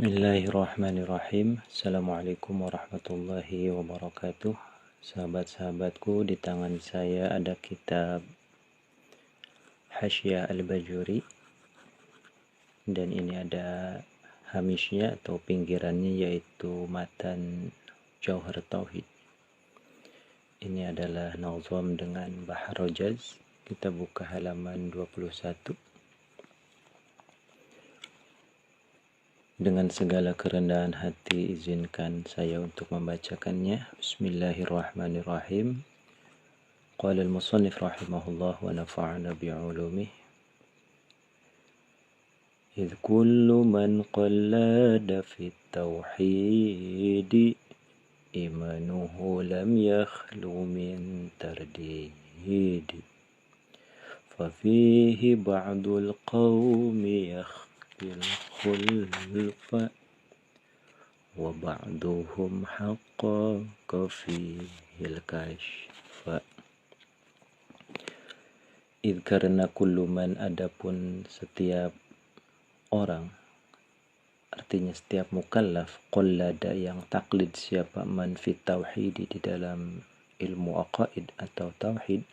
Bismillahirrahmanirrahim. Assalamualaikum warahmatullahi wabarakatuh. Sahabat-sahabatku, di tangan saya ada kitab Hasyiah Al-Bajuri, dan ini ada hamisnya atau pinggirannya, yaitu matan Jauhar Tauhid. Ini adalah nazam dengan Bahr Rajaz. Kita buka halaman 21. Dengan segala kerendahan hati, izinkan saya untuk membacakannya. Bismillahirrahmanirrahim. Qala al-musannif rahimahullah wa nafa'ana bi'ulumih. Idh kullu man qallada fit tawhidi imanuhu lam yakhlu min tardidi. Fafihi ba'dul qawmi الخلف وبعضهم حقق فيه الكشف. إذ karena kullu man, adapun setiap orang, artinya setiap mukallaf, qallada yang taklid siapa, man fit tauhid, di dalam ilmu aqaid atau tauhid,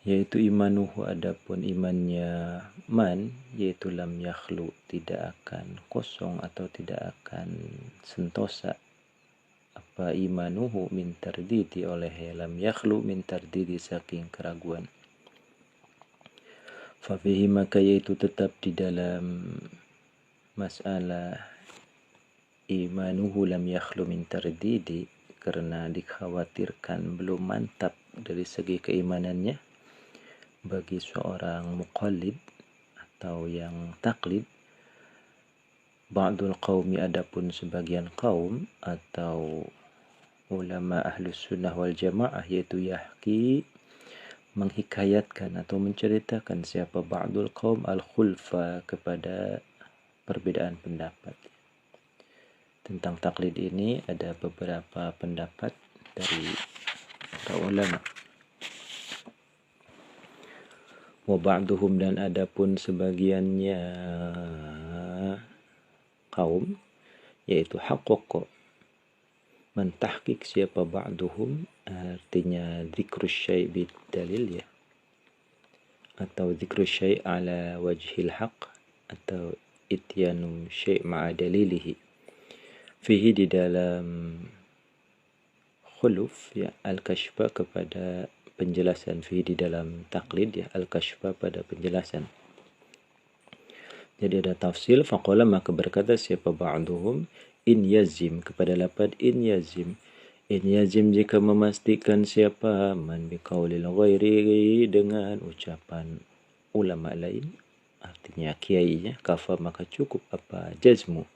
yaitu imanuhu, adapun imannya man, yaitu lam yakhlu, tidak akan kosong atau tidak akan sentosa, apa imanuhu min tardidi, oleh lam yakhlu min tardidi, saking keraguan. Fafihi, maka yaitu tetap di dalam masalah imanuhu lam yakhlu min tardidi, karena dikhawatirkan belum mantap dari segi keimanannya bagi seorang muqallid atau yang taklid. Ba'dul qawmi, adapun sebagian kaum atau ulama ahlus sunnah wal jamaah, yaitu yahki, menghikayatkan atau menceritakan siapa ba'dul qawm al-khulfa, kepada perbedaan pendapat. Tentang taklid ini ada beberapa pendapat dari para ulama. Wa ba'duhum, dan adapun sebagiannya kaum, yaitu haqqaqa, mentahqiq siapa ba'duhum, artinya dzikrus syai' bid dalil, ya, atau dzikrus syai' ala wajhil haqq, atau ityanu syai' ma'a dalilihi. Fihi, di dalam khuluf, ya, al-kashfa, kepada penjelasan. Fi, di dalam taklid, ya, al-kashfa, pada penjelasan. Jadi ada tafsil. Faqala, maka berkata siapa ba'duhum, in yazim, kepada lapad in yazim. In yazim, jika memastikan siapa, man biqaulil ghairi, dengan ucapan ulama lain, artinya kiainya, kafa, maka cukup apa jazmu.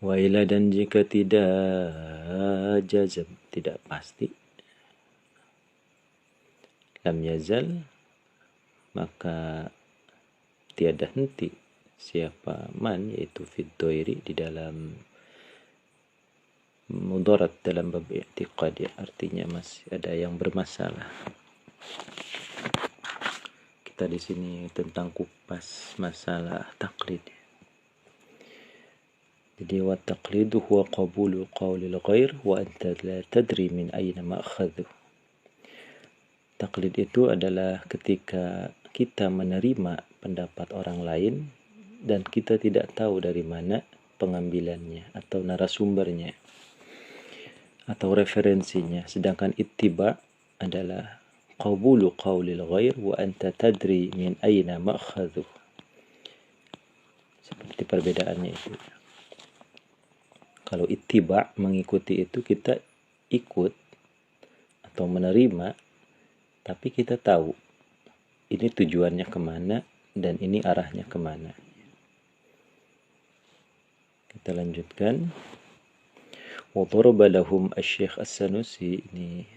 Wa ila, dan jika tidak jazm, tidak pasti, lam yazal, maka tiada henti siapa man, yaitu fid doiri, di dalam mudarat, dalam bab i'tiqad, ya, artinya masih ada yang bermasalah. Kita di sini tentang kupas masalah taklid. Jadi wa taqlidu huwa qabulu qawlil ghair wa anta la tadri min ayna ma'khadhu. Taklid itu adalah ketika kita menerima pendapat orang lain dan kita tidak tahu dari mana pengambilannya atau narasumbernya atau referensinya. Sedangkan ittiba adalah qabulu qawlil ghair wa anta tadri min ayna ma'khadhu. Seperti perbedaannya itu. Kalau ittiba, mengikuti, itu kita ikut atau menerima, tapi kita tahu ini tujuannya kemana dan ini arahnya kemana. Kita lanjutkan. Wa daraba lahum asy-Syaikh As-Sanusi. Ini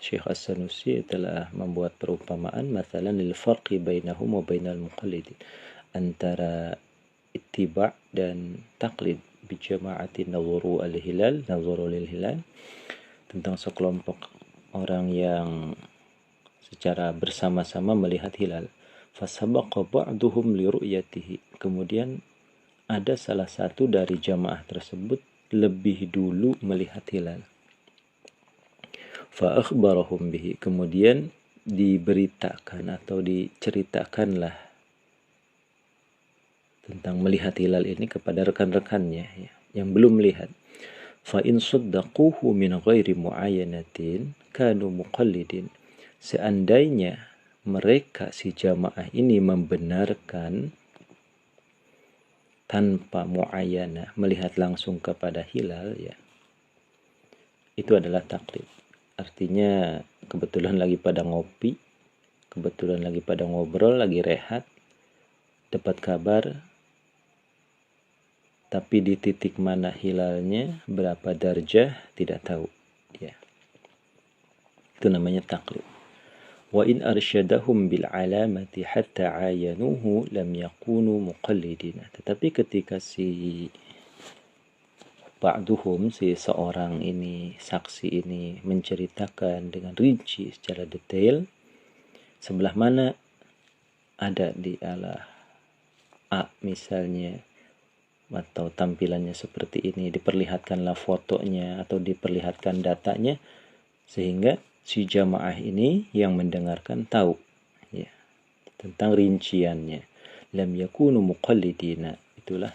Syekh As-Sanusi telah membuat perumpamaan, mathalan lil farqi bainahum wa bainal muqallidin, antara ittiba dan taklid, bi jama'ati nadhuru al-hilal, nadhuru lil hilal, tentang sekelompok orang yang secara bersama-sama melihat hilal. Fasabaqa ba'duhum li ru'yatihi, kemudian ada salah satu dari jamaah tersebut lebih dulu melihat hilal. Fa akhbarahum bihi, kemudian diberitakan atau diceritakanlah tentang melihat hilal ini kepada rekan-rekannya ya, yang belum melihat. Fa in saddaquhu min ghairi muayyanatin kanu muqallidin. Seandainya mereka si jamaah ini membenarkan tanpa muayyana, melihat langsung kepada hilal ya, itu adalah taklid. Artinya kebetulan lagi pada ngopi, kebetulan lagi pada ngobrol, lagi rehat, dapat kabar, tapi di titik mana hilalnya, berapa darjah, tidak tahu. Ya. Itu namanya taklid. Wa in arsyadahum bil alamati hatta ayanuhu lam yakunu muqallidina. Tetapi ketika si ba'duhum, si seorang ini, saksi ini menceritakan dengan rinci secara detail sebelah mana ada di ala A misalnya, atau tampilannya seperti ini, diperlihatkanlah fotonya atau diperlihatkan datanya, sehingga si jamaah ini yang mendengarkan tahu ya, tentang rinciannya. Lam yakunu muqallidina, itulah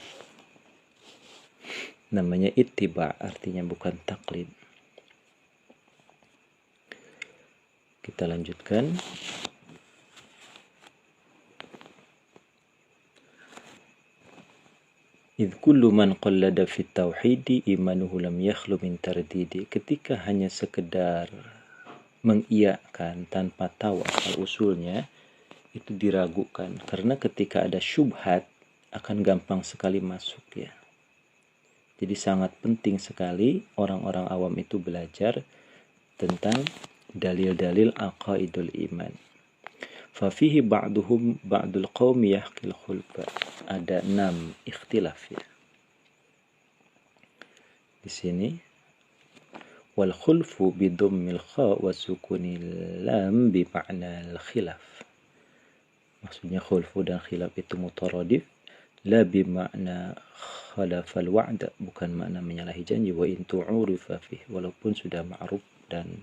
namanya ittiba, artinya bukan taklid. Kita lanjutkan. Idh kullu man qallada fi tauhidi imanuhu lam yakhlu min tardidi. Ketika hanya sekedar mengiyakan tanpa tahu asal usulnya, itu diragukan. Karena ketika ada syubhat, akan gampang sekali masuk ya. Jadi sangat penting sekali orang-orang awam itu belajar tentang dalil-dalil aqaidul iman. Fafihi ba'duhum ba'dul qawmi yahkil khulfa. Ada 6 ikhtilaf ya. Di sini wal khulfu bidummil kha wa sukunil lam bi ma'na al khilaf. Maksudnya khulfu dan khilaf itu mutaradif, la bi ma'na khalafal wa'da, bukan makna menyalahi janji. Wa in tu'urifa fih, walaupun sudah ma'ruf dan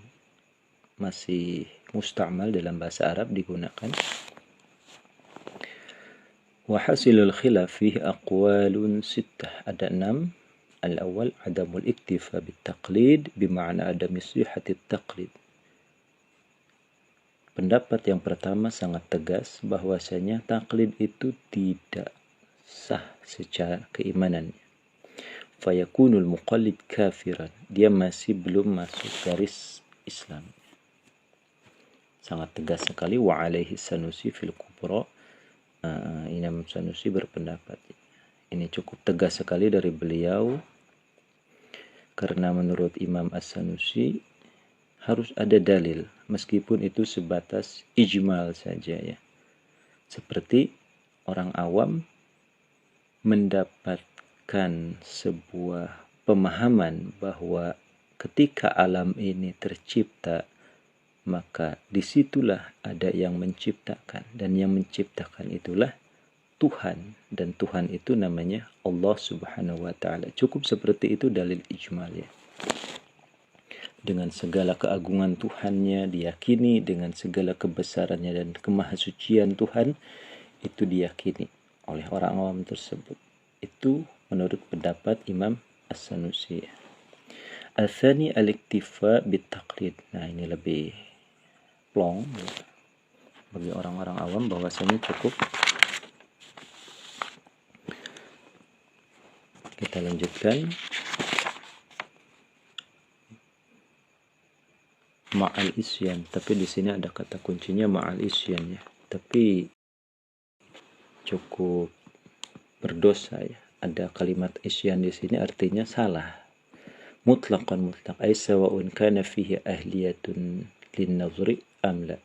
masih musta'mal dalam bahasa Arab digunakan. Wa hasilul khilaf fihi aqwalun sittah, ada 6. Al-awwal adamul iktifa bitaqlid bima'na adami sihhatit taqlid. Pendapat yang pertama sangat tegas bahwasanya taklid itu tidak sah secara keimanannya. Fayakunul muqallid kafiran, dia masih belum masuk garis Islam. Sangat tegas sekali. Wa alaihi Sanusi fil Kubra. Imam Sanusi berpendapat ini cukup tegas sekali dari beliau, karena menurut Imam As-Sanusi harus ada dalil, meskipun itu sebatas ijmal saja ya. Seperti orang awam mendapatkan sebuah pemahaman bahwa ketika alam ini tercipta, maka disitulah ada yang menciptakan, dan yang menciptakan itulah Tuhan, dan Tuhan itu namanya Allah Subhanahu wa Ta'ala. Cukup seperti itu dalil ijmal ya. Dengan segala keagungan Tuhannya diyakini, dengan segala kebesarannya dan kemahasucian Tuhan itu diyakini oleh orang awam tersebut. Itu menurut pendapat Imam As-Sanusi. Al-thani al-iktifa bit-taqlid. Nah, ini lebih plong ya, bagi orang-orang awam, bahwasanya cukup. Kita lanjutkan. Ma'al isyan, tapi di sini ada kata kuncinya ma'al isyan ya. Tapi cukup berdosa ya. Ada kalimat isyan di sini artinya salah. Mutlaqan mutlaq, ay sawa'un kana fihi ahliyatun lin nazri am la.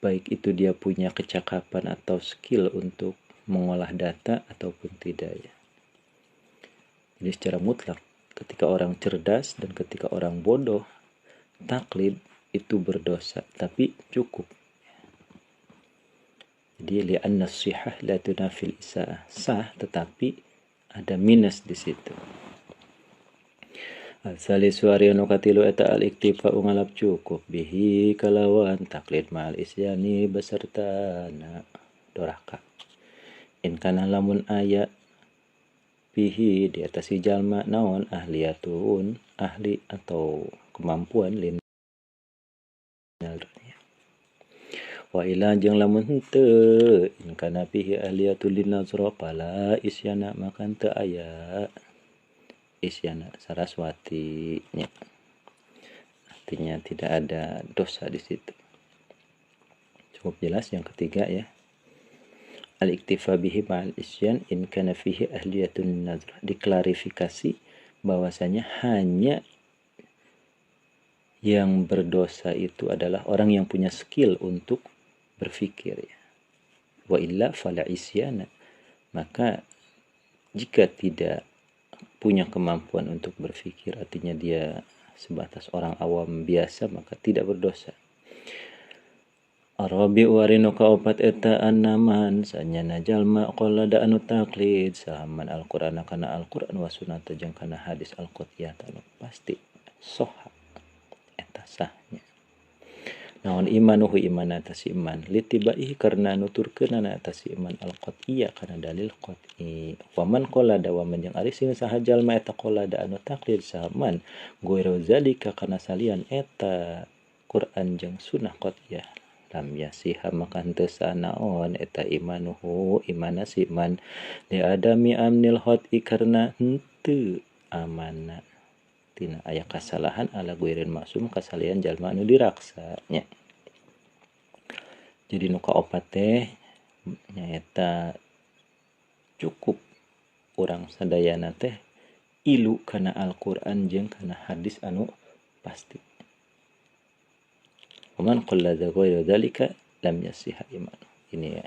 Baik itu dia punya kecakapan atau skill untuk mengolah data ataupun tidak ya. Jadi secara mutlak, ketika orang cerdas dan ketika orang bodoh, taklid itu berdosa, tapi cukup. Jadi li'anna sihah la tunafil isa'ah, sah tetapi ada minus di situ. Salisu ariano katilu eta al-iktifa ngalap cukup bihi kalawan taklid ma'al isyani beserta na doraka. In kana lamun aya bihi di atas si jalma naon ahliyatun ahli atau kemampuan lin wa ila jeung lamun henteu in kana bihi ahliyatul linazra pala isyana maka teu aya isyana saraswati nya. Artinya tidak ada dosa di situ. Cukup jelas yang ketiga ya. Al-iktifa bihi ma'al isyan in kana fihi ahliyatun nazar. Diklarifikasi bahwasanya hanya yang berdosa itu adalah orang yang punya skill untuk berfikir ya. Wa illa fala isyana. Maka jika tidak punya kemampuan untuk berfikir, artinya dia sebatas orang awam biasa, maka tidak berdosa. Arabi warino kaopat eta annaman sanyana jalma qallada anu taklid saman Al-Qur'an kana Al-Qur'an wa sunnata jeung kana hadis al-qudiyah anu pasti soha eta sahnya. Naon imanuhu iman atas iman litibaihi karena nuturkeun atas iman al-qat'iyah kana dalil qat'i. Wa man qallada wa man jeung ari sing saha jalma eta qallada anu taklid saman ghairu zalika kana salian eta Quran jeung sunnah qat'iyah lam yasiha maka henteu sanaon eta imanuhu imana si iman li adami amnil khot'i karena henteu amanna tina aya kasalahan ala guirin maksum kasalian jalma anu diraksa nya. Jadi nu kaopat teh nyaeta cukup urang sadayana teh ilu kana Al-Qur'an jeung kana hadis anu pasti. Man qallada ghairu dzalika lam yasiha iman. Ini ya.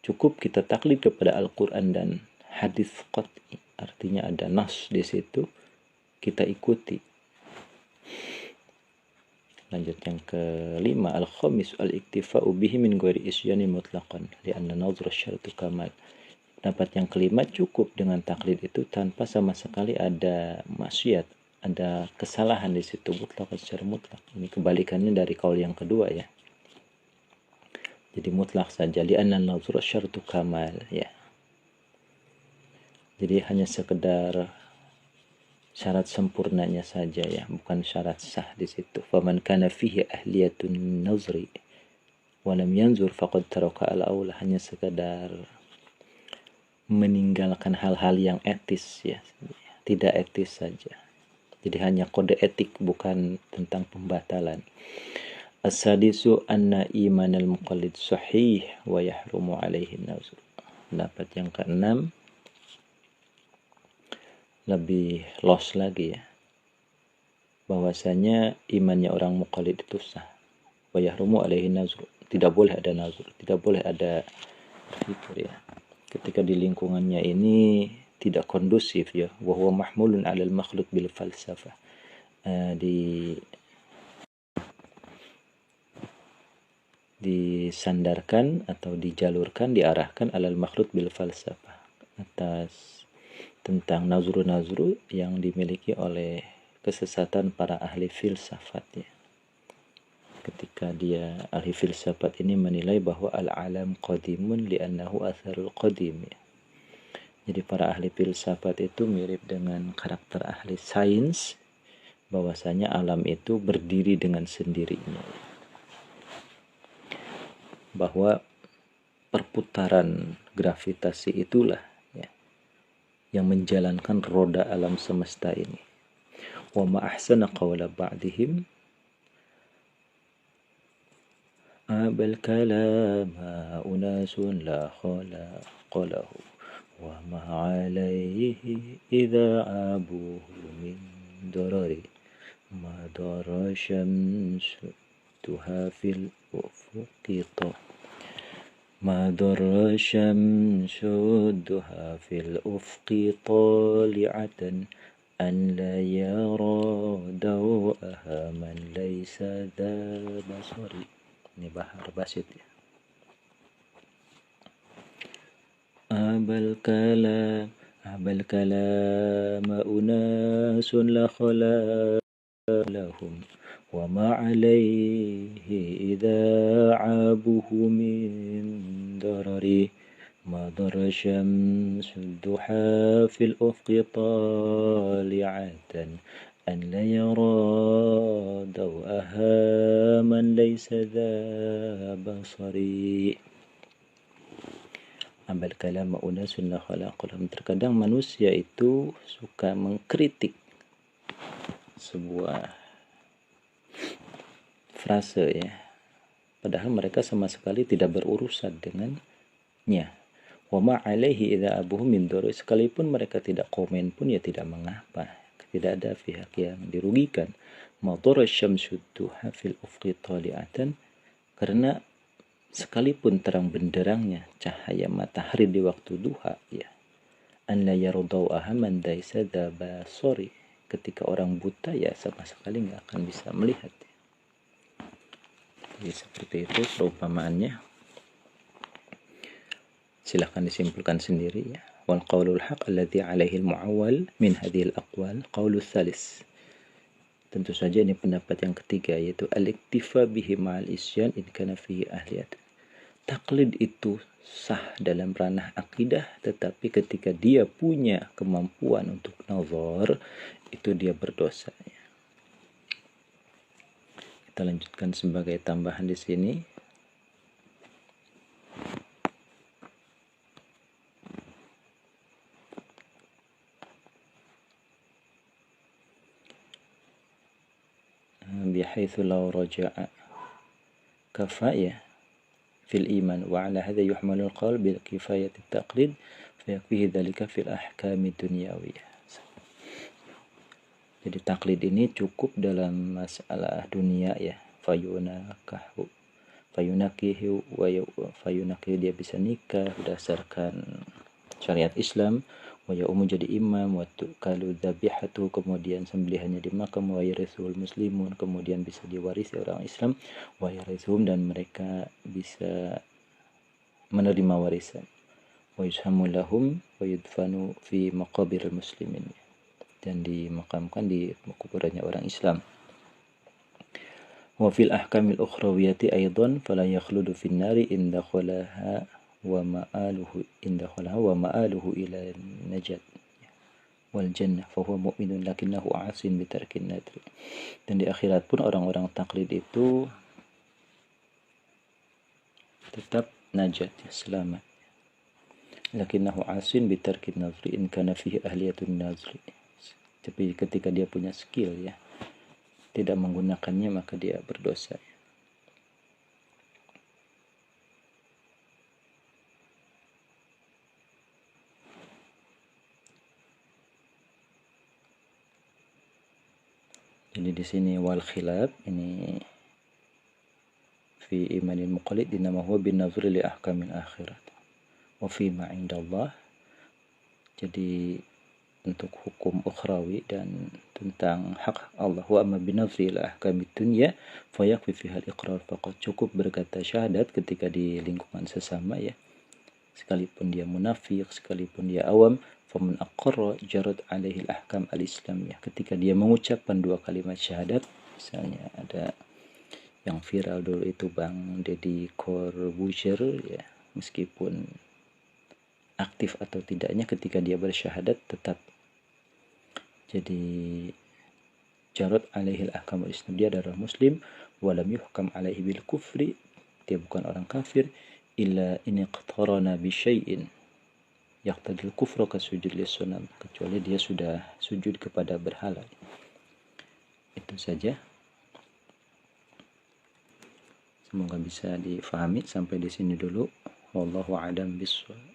Cukup kita taklid kepada Al-Qur'an dan hadis qat'i. Artinya ada nas di situ, kita ikuti. Lanjut yang kelima, al-khamis al-iktifa'u bihi min ghairi isyani mutlaqan li'anna nazra syartu kamal. Pendapat yang kelima, cukup dengan taklid itu tanpa sama sekali ada maksiat, ada kesalahan di situ mutlak secara mutlak. Ini kebalikannya dari kaul yang kedua ya. Jadi mutlak saja li'anna nazra syartu kamal ya. Jadi hanya sekedar syarat sempurnanya saja ya, bukan syarat sah di situ. Faman kana fihi ahliyatun nazri wa lam yanzur faqad taraka al-aula, hanya sekedar meninggalkan hal-hal yang etis ya. Tidak etis saja. Jadi hanya kode etik, bukan tentang pembatalan. As-sadisu anna imanal muqallid sahih wa yahrumu alaihi nazr. Pendapat yang keenam lebih los lagi ya. Bahwasanya imannya orang muqallid itu sah. Wa yahrumu alaihi nazr. Tidak boleh ada nazr, tidak boleh ada berpikir ya. Ketika di lingkungannya ini tidak kondusif ya, wa huwa mahmulun 'alal makhluk bil falsafah. Disandarkan atau dijalurkan, diarahkan 'alal makhluk bil falsafah, atas tentang nazru-nazru yang dimiliki oleh kesesatan para ahli filsafat ya. Ketika dia ahli filsafat ini menilai bahwa al-alam qadimun li'annahu atharul qadim ya. Jadi para ahli filsafat itu mirip dengan karakter ahli sains, bahwasanya alam itu berdiri dengan sendirinya. Bahwa perputaran gravitasi itulah ya, yang menjalankan roda alam semesta ini. Wa ma ahsana qawla ba'dihim abal kalama unasun la khalaqalahu wa ma alaihi idha abuhu min darari ma dara syamsu tuha fil ufuqita ma dara syamsu duha fil ufqi tali'atan an la yara daw'aha man laysa dha basari. Ini Bahar Basit ya. abal kalama unasun la khala lahum wa ma alaihi idha abuhu min darari مضر شمس الضحى في الأفق طالعة أن لا يرى ضوءها من ليس ذا بصر Abal kalam unasun la khalaqalahum. Terkadang manusia itu suka mengkritik sebuah frase ya, padahal mereka sama sekali tidak berurusan dengannya. Wa ma alaihi idza abuhu min dhurri, sekalipun mereka tidak komen pun ya tidak mengapa, tidak ada pihak yang dirugikan. Madhara syamsu duha fil ufqi tali'atan, karena sekalipun terang benderangnya cahaya matahari di waktu duha ya, an la yardauha man daisa basori, ketika orang buta ya sama sekali nggak akan bisa melihat ya. Jadi seperti itu perumpamaannya. Silahkan disimpulkan sendiri ya. Wal qaulul haq alladhi alaihi al-mu'awwal min hadhil aqwal qaulul thalis. Tentu saja ini pendapat yang ketiga, yaitu al-iktifa bihi ma'al isyan in kana fihi ahliyat. Taklid itu sah dalam ranah akidah, tetapi ketika dia punya kemampuan untuk nazar, itu dia berdosa ya. Kita lanjutkan sebagai tambahan di sini. بحيث لو رجع كفاية في الإيمان وعلى هذا يحمل القول بكفاية التقليد فيكفيه ذلك في الأحكام الدنيوية. Jadi taklid ini cukup dalam masalah dunia ya. Fayunakihu dia bisa nikah berdasarkan syariat Islam. Wa yaumu jadi imam, wa tu'kalu dzabihatu, kemudian sembelihannya dimakan, wa yarithul muslimun, kemudian bisa diwarisi orang Islam, wa yarithuhum, dan mereka bisa menerima warisan, wa yushamu lahum wa yudfanu fi maqabiril muslimin, dan dimakamkan di kuburannya orang Islam. Wa fil ahkamil ukhrawiyati aidan fala yakhludu fin nari in dakhalaha wa ma'aluhu ila najat wal jannah fa huwa mu'minun lakinnahu 'asin bi tarkin nadri. Dan di akhirat pun orang-orang taklid itu tetap najat ya, selamat. Lakinnahu 'asin bi tarkin nadri in kana fihi ahliyatun nazri. Tapi ketika dia punya skill ya, tidak menggunakannya maka dia berdosa ya. Jadi di sini wal khilaf ini fi imanil muqallid innama huwa bin nazri li ahkamil akhirat wa fi ma indallah. Jadi untuk hukum ukhrawi dan tentang hak Allah, wa amma bin nazri ila ahkamid dunya fa yakfi fiha al-iqrar faqat, cukup berkata syahadat ketika di lingkungan sesama ya, sekalipun dia munafik, sekalipun dia awam, faman aqarra jarad alaihi al-ahkam al-islamiyah, ketika dia mengucapkan dua kalimat syahadat. Misalnya ada yang viral dulu itu Bang Deddy Corbuzier ya, meskipun aktif atau tidaknya ketika dia bersyahadat tetap jadi jarad alaihi al-ahkam al-islam, dia adalah muslim, walam yuhkam alaihi bil kufri, dia bukan orang kafir, illa in iqtarana bi syai'in yaqtadil kufra ka sujud lis-sunam, kecuali dia sudah sujud kepada berhala. Itu saja. Semoga bisa difahami. Sampai di sini dulu. Wallahu a'lam bishawab.